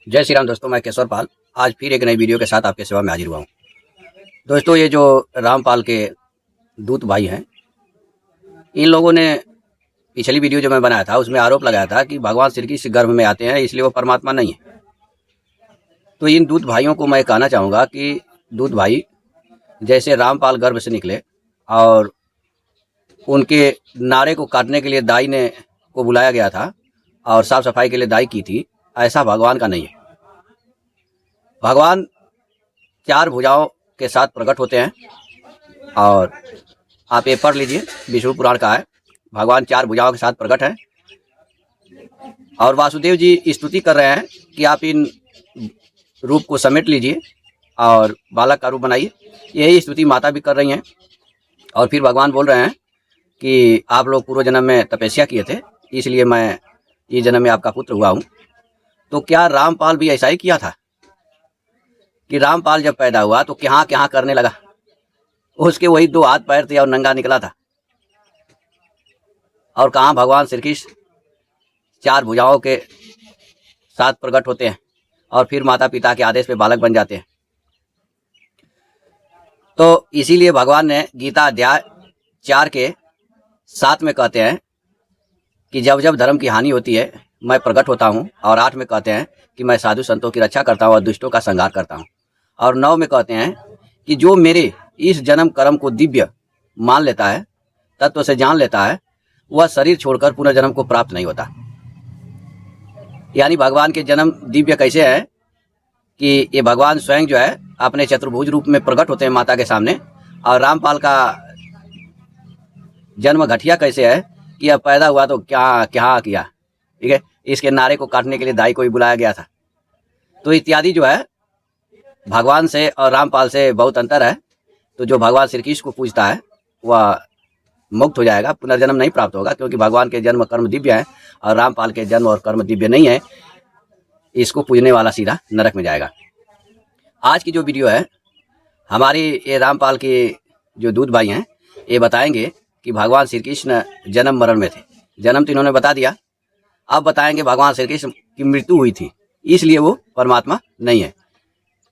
जय श्री राम दोस्तों, मैं केशवर पाल आज फिर एक नई वीडियो के साथ आपके सेवा में हाजिर हुआ हूँ। दोस्तों, ये जो रामपाल के दूत भाई हैं, इन लोगों ने पिछली वीडियो जो मैं बनाया था उसमें आरोप लगाया था कि भगवान श्री कृष्ण गर्भ में आते हैं, इसलिए वो परमात्मा नहीं है। तो इन दूत भाइयों को मैं कहना चाहूँगा कि दूत भाई, जैसे रामपाल गर्भ से निकले और उनके नारे को काटने के लिए दाई ने को बुलाया गया था और साफ सफाई के लिए दाई की थी, ऐसा भगवान का नहीं है। भगवान चार भुजाओं के साथ प्रकट होते हैं और आप ये पढ़ लीजिए, विष्णु पुराण का है। भगवान चार भुजाओं के साथ प्रकट है और वासुदेव जी स्तुति कर रहे हैं कि आप इन रूप को समेट लीजिए और बालक का रूप बनाइए। यही स्तुति माता भी कर रही हैं और फिर भगवान बोल रहे हैं कि आप लोग पूर्व जन्म में तपस्या किए थे, इसलिए मैं इस जन्म में आपका पुत्र हुआ हूँ। तो क्या रामपाल भी ऐसा ही किया था कि रामपाल जब पैदा हुआ तो क्या क्या करने लगा? उसके वही दो हाथ पैर थे और नंगा निकला था। और कहाँ भगवान श्री कृष्ण चार भुजाओं के साथ प्रकट होते हैं और फिर माता पिता के आदेश पे बालक बन जाते हैं। तो इसीलिए भगवान ने गीता अध्याय 4 के 7 में कहते हैं कि जब जब धर्म की हानि होती है मैं प्रकट होता हूँ, और 8 में कहते हैं कि मैं साधु संतों की रक्षा करता हूँ और दुष्टों का संहार करता हूँ, और 9 में कहते हैं कि जो मेरे इस जन्म कर्म को दिव्य मान लेता है, तत्व से जान लेता है, वह शरीर छोड़कर पुनर्जन्म को प्राप्त नहीं होता। यानी भगवान के जन्म दिव्य कैसे है कि ये भगवान स्वयं जो है अपने चतुर्भुज रूप में प्रकट होते हैं माता के सामने। और रामपाल का जन्म घटिया कैसे है कि अब पैदा हुआ तो क्या क्या किया, ठीक है, इसके नारे को काटने के लिए दाई को भी बुलाया गया था। तो इत्यादि जो है भगवान से और रामपाल से बहुत अंतर है। तो जो भगवान श्री कृष्ण को पूजता है वह मुक्त हो जाएगा, पुनर्जन्म नहीं प्राप्त होगा, क्योंकि भगवान के जन्म कर्म दिव्य है और रामपाल के जन्म और कर्म दिव्य नहीं है। इसको पूजने वाला सीधा नरक में जाएगा। आज की जो वीडियो है हमारी, ये रामपाल के जो दूत भाई हैं ये बताएंगे कि भगवान श्री कृष्ण जन्म मरण में थे। जन्म तो इन्होंने बता दिया, अब बताएंगे भगवान श्री कृष्ण की मृत्यु हुई थी, इसलिए वो परमात्मा नहीं है।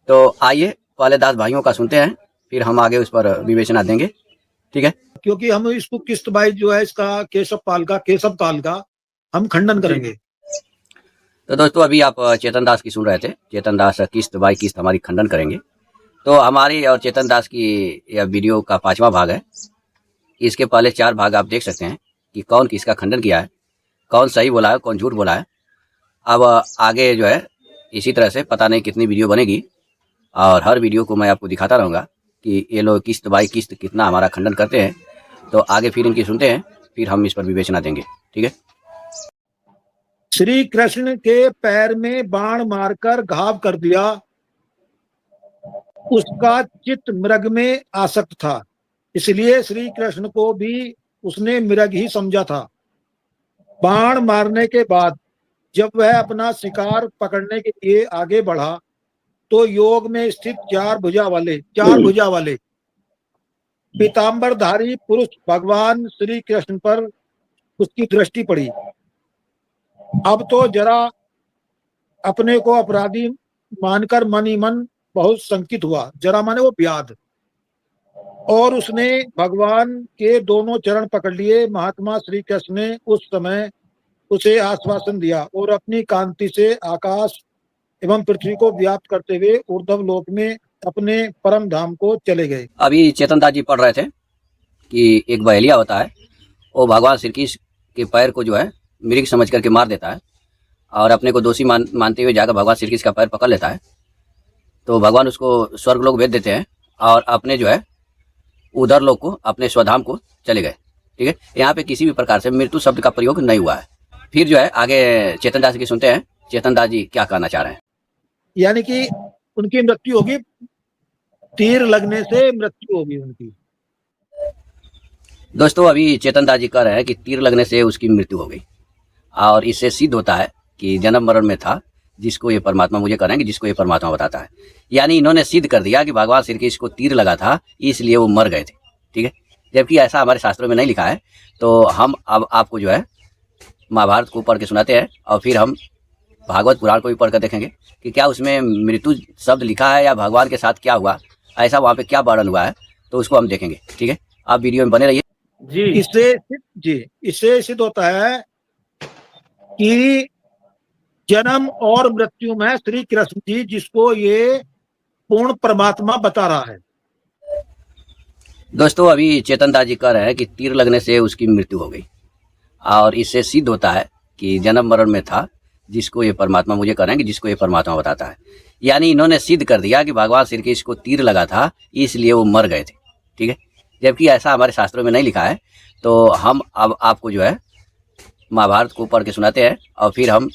तो आइए पहले दास भाइयों का सुनते हैं, फिर हम आगे उस पर विवेचना देंगे, ठीक है। क्योंकि हम इसको किस्त भाई जो है इसका केशव पाल का हम खंडन करेंगे। तो दोस्तों, अभी आप चेतन दास की सुन रहे थे। चेतन दास किस्त बाई किस्त हमारी खंडन करेंगे। तो हमारी और चेतन दास की यह वीडियो का 5वां भाग है। इसके पहले 4 भाग आप देख सकते हैं कि कौन किसका खंडन किया है, कौन सही बोला है, कौन झूठ बोला है। अब आगे जो है इसी तरह से पता नहीं कितनी वीडियो बनेगी और हर वीडियो को मैं आपको दिखाता रहूँगा कि ये लोग किस्त बाई किस्त कितना हमारा खंडन करते हैं। तो आगे फिर इनकी सुनते हैं, फिर हम इस पर विवेचना देंगे, ठीक है। श्री कृष्ण के पैर में बाण मारकर घाव कर दिया, उसका चित्त मृग में आसक्त था, इसलिए श्री कृष्ण को भी उसने मृग ही समझा था। बाण मारने के बाद जब वह अपना शिकार पकड़ने के लिए आगे बढ़ा तो योग में स्थित चार भुजा वाले पीतांबरधारी पुरुष भगवान श्री कृष्ण पर उसकी दृष्टि पड़ी। अब तो जरा अपने को अपराधी मानकर मन ही मन बहुत शंकित हुआ। जरा माने वो व्याध, और उसने भगवान के दोनों चरण पकड़ लिए। महात्मा श्री कृष्ण ने उस समय उसे आश्वासन दिया और अपनी कांति से आकाश एवं पृथ्वी को व्याप्त करते हुए ऊर्ध्व लोक में अपने परम धाम को चले गए। अभी चेतन दास जी पढ़ रहे थे कि एक बहेलिया होता है, वो भगवान श्री कृष्ण के पैर को जो है मृग समझ करके मार देता है और अपने को दोषी मानते हुए जाकर भगवान श्री कृष्ण का पैर पकड़ लेता है। तो भगवान उसको स्वर्ग लोक भेज देते हैं और अपने जो है उधर लोक को, अपने स्वधाम को चले गए, ठीक है। यहाँ पे किसी भी प्रकार से मृत्यु शब्द का प्रयोग नहीं हुआ है। फिर जो है आगे चेतन दास की सुनते हैं, चेतन दास जी क्या कहना चाह रहे हैं। यानी कि उनकी मृत्यु होगी, तीर लगने से मृत्यु होगी उनकी। दोस्तों, अभी चेतन दास जी कह रहे हैं कि तीर लगने से उसकी मृत्यु हो गई और इससे सिद्ध होता है कि जन्म मरण में था जिसको ये परमात्मा, मुझे कह रहे हैं कि जिसको ये परमात्मा बताता है। यानी इन्होंने सिद्ध कर दिया कि भगवान श्री कृष्ण को तीर लगा था इसलिए वो मर गए थे, ठीक है, जबकि ऐसा हमारे शास्त्रों में नहीं लिखा है। तो हम अब आपको जो है महाभारत को पढ़ के सुनाते हैं और फिर हम भागवत पुराण को भी पढ़कर देखेंगे कि क्या उसमें मृत्यु शब्द लिखा है या भगवान के साथ क्या हुआ, ऐसा वहाँ पे क्या वर्णन हुआ है, तो उसको हम देखेंगे। ठीक है, आप वीडियो में बने रहिए। इससे सिद्ध होता है कि जन्म और मृत्यु में श्री कृष्ण जी, जिसको ये पूर्ण परमात्मा बता रहा है। दोस्तों, अभी चेतन दास जी कह रहे हैं कि तीर लगने से उसकी मृत्यु हो गई, और इससे सिद्ध होता है कि जन्म मरण में था जिसको ये परमात्मा, मुझे कह रहे हैं कि जिसको ये परमात्मा बताता है। यानी इन्होंने सिद्ध कर दिया कि भगवान श्री कृष्ण को तीर लगा था, इसलिए वो मर गए थे। ठीक है, जबकि ऐसा हमारे शास्त्रों में नहीं लिखा है। तो हम अब आपको जो है महाभारत को पढ़ के सुनाते हैं, और फिर हम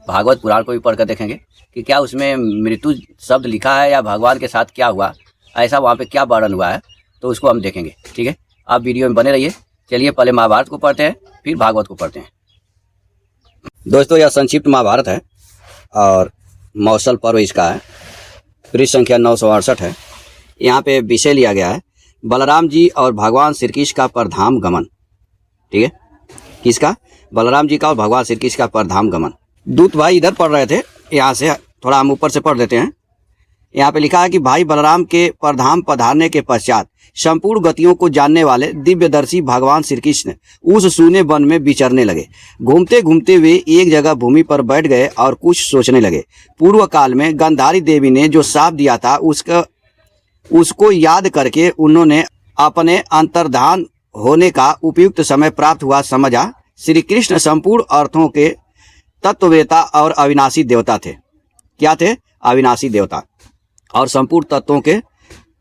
भागवत पुराण को भी पढ़कर देखेंगे कि क्या उसमें मृत्यु शब्द लिखा है या भगवान के साथ क्या हुआ, ऐसा वहाँ पे क्या वर्णन हुआ है, तो उसको हम देखेंगे। ठीक है, आप वीडियो में बने रहिए। चलिए पहले महाभारत को पढ़ते हैं, फिर भागवत को पढ़ते हैं। दोस्तों, यह संक्षिप्त महाभारत है और मौसल पर्व इसका है। पृष्ठ संख्या 968 है। यहाँ पे विषय लिया गया है बलराम जी और भगवान श्री कृष्ण का परधाम गमन। ठीक है, किसका? बलराम जी का और भगवान श्री कृष्ण का परधाम गमन। दूत भाई इधर पढ़ रहे थे, यहाँ से थोड़ा हम ऊपर से पढ़ देते हैं। यहाँ पे लिखा है कि भाई बलराम के परधाम पधारने के पश्चात संपूर्ण गतियों को जानने वाले दिव्यदर्शी भगवान श्री कृष्ण उस सूने वन में विचरने लगे। घूमते घूमते वे एक जगह भूमि पर बैठ गए और कुछ सोचने लगे। पूर्व काल में गांधारी देवी ने जो शाप दिया था उसको याद करके उन्होंने अपने अंतर्धान होने का उपयुक्त समय प्राप्त हुआ समझा। श्री कृष्ण संपूर्ण अर्थों के तत्ववेता और अविनाशी देवता थे। क्या थे? अविनाशी देवता और संपूर्ण तत्वों के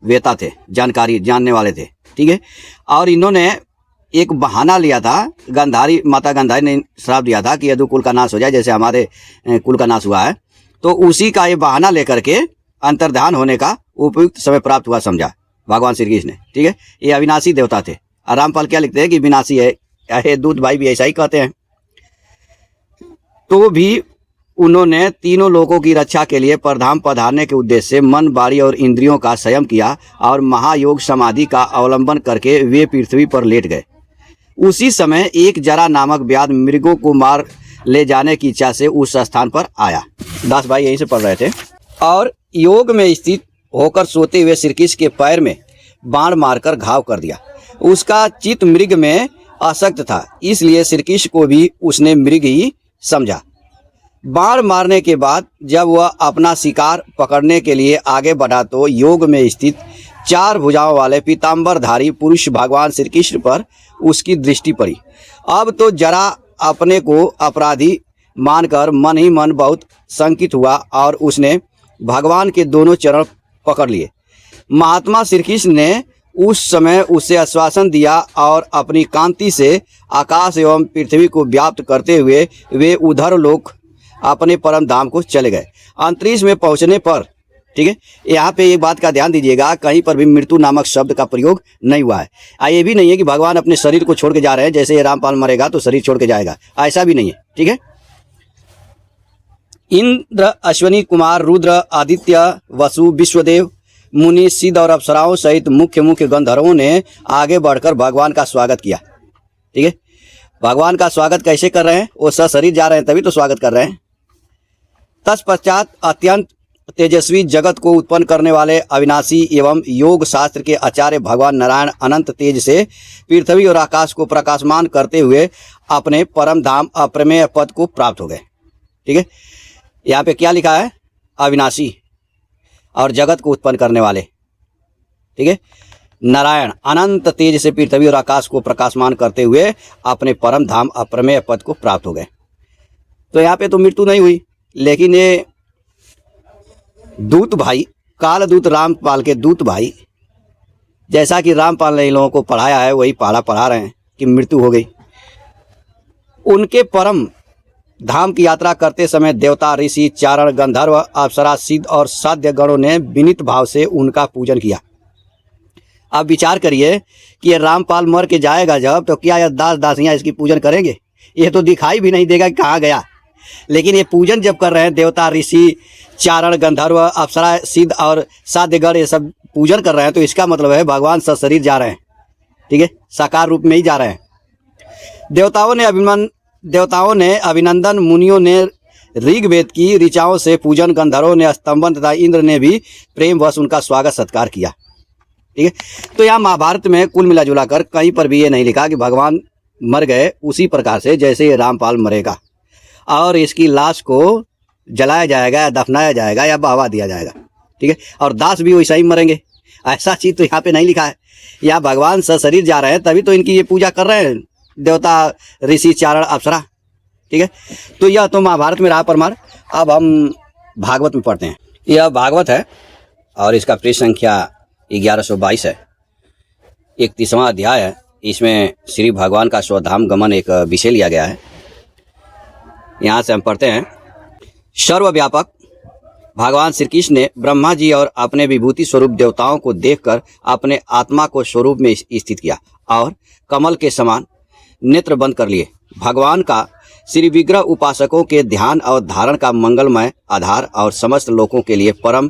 वेता थे, जानकारी जानने वाले थे। ठीक है, और इन्होंने एक बहाना लिया था, माता गांधारी ने श्राप दिया था कि यदु कुल का नाश हो जाए, जैसे हमारे कुल का नाश हुआ है, तो उसी का ये बहाना लेकर के अंतर्धान होने का उपयुक्त समय प्राप्त हुआ समझा भगवान श्री कृष्ण ने। ठीक है, ये अविनाशी देवता थे। और रामपाल क्या लिखते हैं कि विनाशी है। दूत भाई भी ऐसा ही कहते हैं। तो भी उन्होंने तीनों लोगों की रक्षा के लिए परधाम पधारने के उद्देश्य से मन, वाणी और इंद्रियों का संयम किया और महायोग समाधि का अवलंबन करके वे पृथ्वी पर लेट गए। उसी समय एक जरा नामक व्याध मृगों को मार ले जाने की इच्छा से उस स्थान पर आया। दास भाई यहीं से पढ़ रहे थे। और योग में स्थित होकर सोते हुए श्री कृष्ण के पैर में बाण मारकर घाव कर दिया। उसका चित्त मृग में आसक्त था, इसलिए श्री कृष्ण को भी उसने मृग ही समझा। बाण मारने के बाद जब वह अपना शिकार पकड़ने के लिए आगे बढ़ा तो योग में स्थित 4 भुजाओं वाले पीताम्बरधारी पुरुष भगवान श्री कृष्ण पर उसकी दृष्टि पड़ी। अब तो जरा अपने को अपराधी मानकर मन ही मन बहुत शंकित हुआ और उसने भगवान के दोनों चरण पकड़ लिए। महात्मा श्री कृष्ण ने उस समय उसे आश्वासन दिया और अपनी कांति से आकाश एवं पृथ्वी को व्याप्त करते हुए वे उधर लोक अपने परम धाम को चले गए। अंतरिक्ष में पहुंचने पर, ठीक है, यहाँ पे एक बात का ध्यान दीजिएगा, कहीं पर भी मृत्यु नामक शब्द का प्रयोग नहीं हुआ है। ये भी नहीं है कि भगवान अपने शरीर को छोड़ के जा रहे हैं, जैसे रामपाल मरेगा तो शरीर छोड़ के जाएगा, ऐसा भी नहीं है। ठीक है, इंद्र, अश्वनी कुमार, रुद्र, आदित्य, वसु, विश्वदेव, मुनि, सिद्ध और अप्सराओं सहित मुख्य गंधर्वों ने आगे बढ़कर भगवान का स्वागत किया। ठीक है, भगवान का स्वागत कैसे कर रहे हैं? वो सशरीर जा रहे हैं तभी तो स्वागत कर रहे हैं। तत्पश्चात अत्यंत तेजस्वी जगत को उत्पन्न करने वाले अविनाशी एवं योग शास्त्र के आचार्य भगवान नारायण अनंत तेज से पृथ्वी और आकाश को प्रकाशमान करते हुए अपने परम धाम अप्रमेय पद को प्राप्त हो गए। ठीक है, यहाँ पे क्या लिखा है? अविनाशी और जगत को उत्पन्न करने वाले। ठीक है, नारायण अनंत तेज से पृथ्वी और आकाश को प्रकाशमान करते हुए अपने परम धाम अप्रमेय पद को प्राप्त हो गए। तो यहाँ पे तो मृत्यु नहीं हुई, लेकिन ये दूत भाई, कालदूत रामपाल के दूत भाई, जैसा कि रामपाल ने इन लोगों को पढ़ाया है वही पढ़ा रहे हैं कि मृत्यु हो गई। उनके परम धाम की यात्रा करते समय देवता, ऋषि, चारण, गंधर्व, अप्सरा, सिद्ध और साध्य गणों ने विनीत भाव से उनका पूजन किया। अब विचार करिए कि ये रामपाल मर के जाएगा जब, तो क्या यह दास दासियां इसकी पूजन करेंगे? ये तो दिखाई भी नहीं देगा कि कहाँ गया। लेकिन ये पूजन जब कर रहे हैं, देवता, ऋषि, चारण, गंधर्व, अप्सरा, सिद्ध और साध्यगण ये सब पूजन कर रहे हैं, तो इसका मतलब है भगवान सशरीर जा रहे हैं। ठीक है, साकार रूप में ही जा रहे हैं। देवताओं ने अभिनंदन, मुनियों ने ऋग्वेद की ऋचाओं से पूजन गंधर्वों ने स्तंभन तथा इंद्र ने भी प्रेमवश उनका स्वागत सत्कार किया। ठीक है, तो यहाँ महाभारत में कुल मिला जुला कर कहीं पर भी ये नहीं लिखा कि भगवान मर गए उसी प्रकार से जैसे ये रामपाल मरेगा और इसकी लाश को जलाया जाएगा या दफनाया जाएगा या बहवा दिया जाएगा। ठीक है, और दास भी वैसा ही मरेंगे, ऐसा चीज तो यहाँ पे नहीं लिखा है। यहाँ भगवान सशरीर जा रहे हैं तभी तो इनकी ये पूजा कर रहे हैं देवता ऋषि चारण अप्सरा। ठीक है, तो यह तो महाभारत में रहा परमार। अब हम भागवत में पढ़ते हैं। यह भागवत है और इसका पृष्ठ संख्या 1122 है। 31वां अध्याय है। इसमें श्री भगवान का स्वधाम गमन एक विषय लिया गया है। यहाँ से हम पढ़ते हैं। सर्वव्यापक भगवान श्री कृष्ण ने ब्रह्मा जी और अपने विभूति स्वरूप देवताओं को देखकर अपने आत्मा को स्वरूप में स्थित किया और कमल के समान नेत्र बंद कर लिए। भगवान का श्री विग्रह उपासकों के ध्यान और धारण का मंगलमय आधार और समस्त लोगों के लिए परम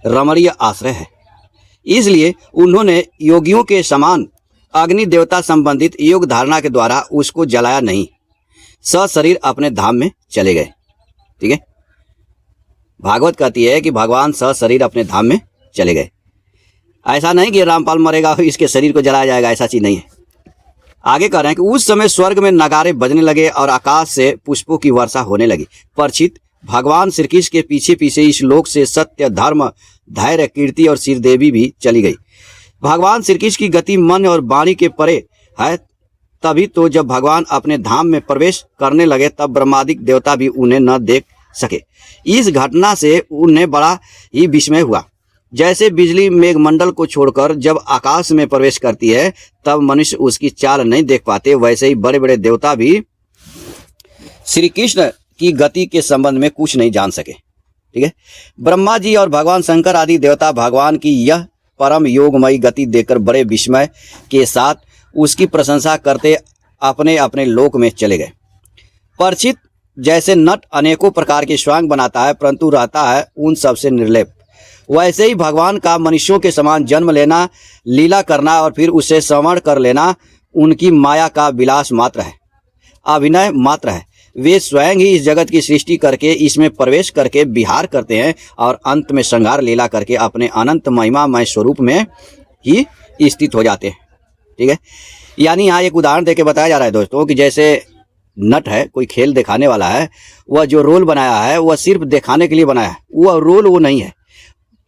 रमणीय आश्रय है। इसलिए उन्होंने योगियों के समान अग्नि देवता संबंधित योग धारणा के द्वारा उसको जलाया नहीं, सशरीर अपने धाम में चले गए। ठीक है, भागवत कहती है कि भगवान सशरीर अपने धाम में चले गए। ऐसा नहीं कि रामपाल मरेगा इसके शरीर को जलाया जाएगा, ऐसा चीज नहीं है। आगे कह रहे हैं कि उस समय स्वर्ग में नगारे बजने लगे और आकाश से पुष्पों की वर्षा होने लगी। परीक्षित, भगवान श्री कृष्ण के पीछे पीछे इस लोक से सत्य, धर्म, धैर्य, कीर्ति और श्रीदेवी भी चली गई। भगवान श्री कृष्ण की गति मन और वाणी के परे है। तभी तो जब भगवान अपने धाम में प्रवेश करने लगे तब ब्रह्मादिक देवता भी उन्हें न देख सके। इस घटना से उन्हें बड़ा ही विस्मय हुआ। जैसे बिजली मेघमंडल को छोड़कर जब आकाश में प्रवेश करती है तब मनुष्य उसकी चाल नहीं देख पाते, वैसे ही बड़े बड़े देवता भी श्री कृष्ण की गति के संबंध में कुछ नहीं जान सके। ठीक है, ब्रह्मा जी और भगवान शंकर आदि देवता भगवान की यह परम योगमयी गति देखकर बड़े विस्मय के साथ उसकी प्रशंसा करते अपने अपने लोक में चले गए। परीक्षित, जैसे नट अनेकों प्रकार के स्वांग बनाता है परंतु रहता है उन सबसे निर्लेप, वैसे ही भगवान का मनुष्यों के समान जन्म लेना, लीला करना और फिर उसे श्रवण कर लेना उनकी माया का विलास मात्र है, अभिनय मात्र है। वे स्वयं ही इस जगत की सृष्टि करके इसमें प्रवेश करके विहार करते हैं और अंत में संहार लीला करके अपने अनंत महिमामय स्वरूप में ही स्थित हो जाते हैं। ठीक है, यानी यहाँ एक उदाहरण देके बताया जा रहा है दोस्तों कि जैसे नट है, कोई खेल दिखाने वाला है, वह जो रोल बनाया है वह सिर्फ दिखाने के लिए बनाया है, वह रोल वो नहीं है।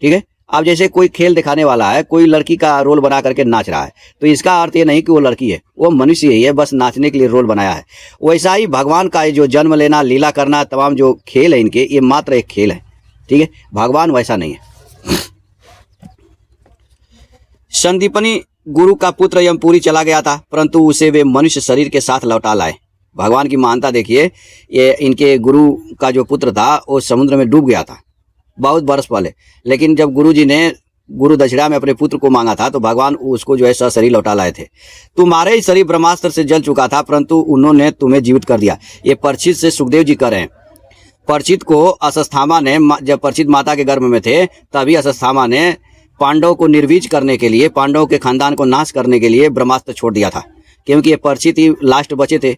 ठीक है, अब जैसे कोई खेल दिखाने वाला है, कोई लड़की का रोल बना करके नाच रहा है, तो इसका अर्थ ये नहीं कि वो लड़की है, वो मनुष्य ही है, बस नाचने के लिए रोल बनाया है। वैसा ही भगवान का जो जन्म लेना, लीला करना, तमाम जो खेल है इनके, ये मात्र एक खेल है। ठीक है, भगवान वैसा नहीं है। संदीपनी गुरु का पुत्र यमपुरी चला गया था परंतु उसे वे मनुष्य शरीर के साथ लौटा लाए। भगवान की महानता देखिए। ये इनके गुरु का जो पुत्र था वो समुद्र में डूब गया था बहुत बरस पहले, लेकिन जब गुरु जी ने गुरु दक्षिणा में अपने पुत्र को मांगा था तो भगवान उसको जो है सशरीर लौटा लाए थे। तुम्हारे ही शरीर ब्रह्मास्त्र से जल चुका था परंतु उन्होंने तुम्हें जीवित कर दिया। ये परीक्षित से सुखदेव जी कर रहे हैं। परीक्षित को अश्वत्थामा ने, जब परीक्षित माता के गर्भ में थे तभी अश्वत्थामा ने पांडवों को निर्वीज करने के लिए, पांडवों के खानदान को नाश करने के लिए ब्रह्मास्त्र छोड़ दिया था, क्योंकि ये परीक्षित ही लास्ट बचे थे।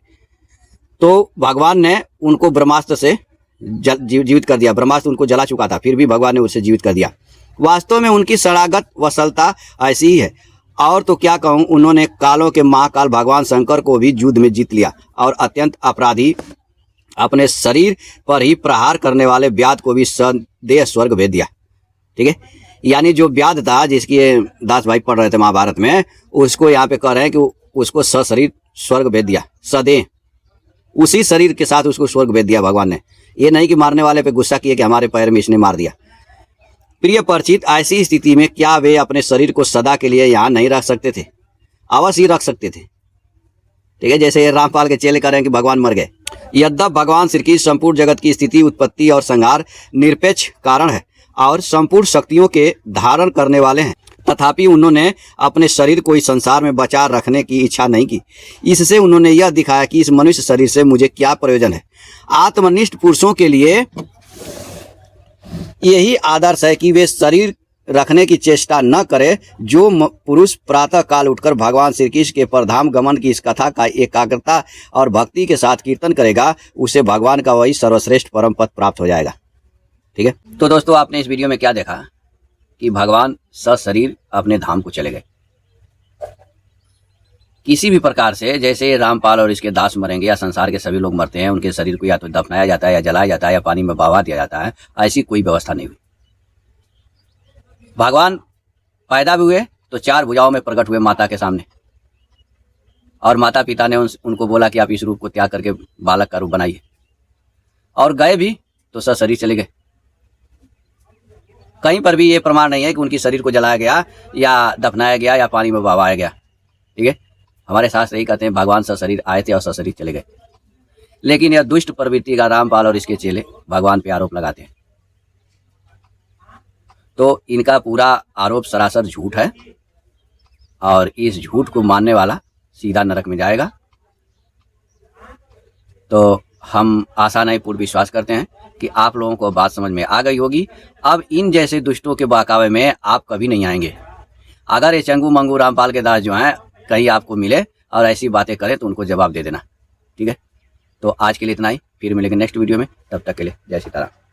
तो भगवान ने उनको ब्रह्मास्त्र से जीवित कर दिया। ब्रह्मास्त्र उनको जला चुका था, फिर भी भगवान ने उसे जीवित कर दिया। वास्तव में उनकी शरणागत वत्सलता ऐसी ही है। और तो क्या कहूँ, उन्होंने कालों के महाकाल भगवान शंकर को भी युद्ध में जीत लिया और अत्यंत अपराधी अपने शरीर पर ही प्रहार करने वाले व्याध को भी सदेह स्वर्ग भेज दिया। ठीक है, यानी जो व्याध था जिसकी दास भाई पढ़ रहे थे महाभारत में, उसको यहाँ पे कह रहे हैं कि उसको सशरीर स्वर्ग भेज दिया, सदेह उसी शरीर के साथ उसको स्वर्ग भेज दिया भगवान ने। ये नहीं कि मारने वाले पे गुस्सा किए कि हमारे पैर में इसने मार दिया। प्रिय परिचित, ऐसी स्थिति में क्या वे अपने शरीर को सदा के लिए यहाँ नहीं रख सकते थे? अवश्य ही रख सकते थे। ठीक है, जैसे रामपाल के चेले कह रहे हैं कि भगवान मर गए। यद्यप भगवान श्री कृष्ण संपूर्ण जगत की स्थिति, उत्पत्ति और संहार निरपेक्ष कारण है और संपूर्ण शक्तियों के धारण करने वाले हैं, तथापि उन्होंने अपने शरीर को इस संसार में बचा रखने की इच्छा नहीं की। इससे उन्होंने यह दिखाया कि इस मनुष्य शरीर से मुझे क्या प्रयोजन है। आत्मनिष्ठ पुरुषों के लिए यही आदर्श है कि वे शरीर रखने की चेष्टा न करे। जो पुरुष प्रातः काल उठकर भगवान श्री कृष्ण के परधाम गमन की इस कथा का एकाग्रता और भक्ति के साथ कीर्तन करेगा, उसे भगवान का वही सर्वश्रेष्ठ परम पद प्राप्त हो जाएगा। ठीक है, तो दोस्तों आपने इस वीडियो में क्या देखा कि भगवान सशरीर अपने धाम को चले गए। किसी भी प्रकार से, जैसे रामपाल और इसके दास मरेंगे या संसार के सभी लोग मरते हैं, उनके शरीर को या तो दफनाया जाता है या जलाया जाता है या पानी में बहा दिया जाता है, ऐसी कोई व्यवस्था नहीं हुई। भगवान पैदा भी हुए तो 4 भुजाओं में प्रकट हुए माता के सामने, और माता पिता ने उनको बोला कि आप इस रूप को त्याग करके बालक का रूप बनाइए, और गए भी तो सशरीर चले गए। कहीं पर भी ये प्रमाण नहीं है कि उनकी शरीर को जलाया गया या दफनाया गया या पानी में बहाया गया। ठीक है, हमारे शास्त्र यही कहते हैं भगवान सशरीर आए थे और सशरीर चले गए। लेकिन यह दुष्ट प्रवृत्ति का रामपाल और इसके चेले भगवान पे आरोप लगाते हैं, तो इनका पूरा आरोप सरासर झूठ है, और इस झूठ को मानने वाला सीधा नरक में जाएगा। तो हम आशा नहीं पूर्ण विश्वास करते हैं कि आप लोगों को बात समझ में आ गई होगी। अब इन जैसे दुष्टों के बहकावे में आप कभी नहीं आएंगे। अगर ये चंगू मंगू रामपाल के दास जो हैं कहीं आपको मिले और ऐसी बातें करें तो उनको जवाब दे देना। ठीक है, तो आज के लिए इतना ही, फिर मिलेंगे नेक्स्ट वीडियो में। तब तक के लिए जय सीताराम।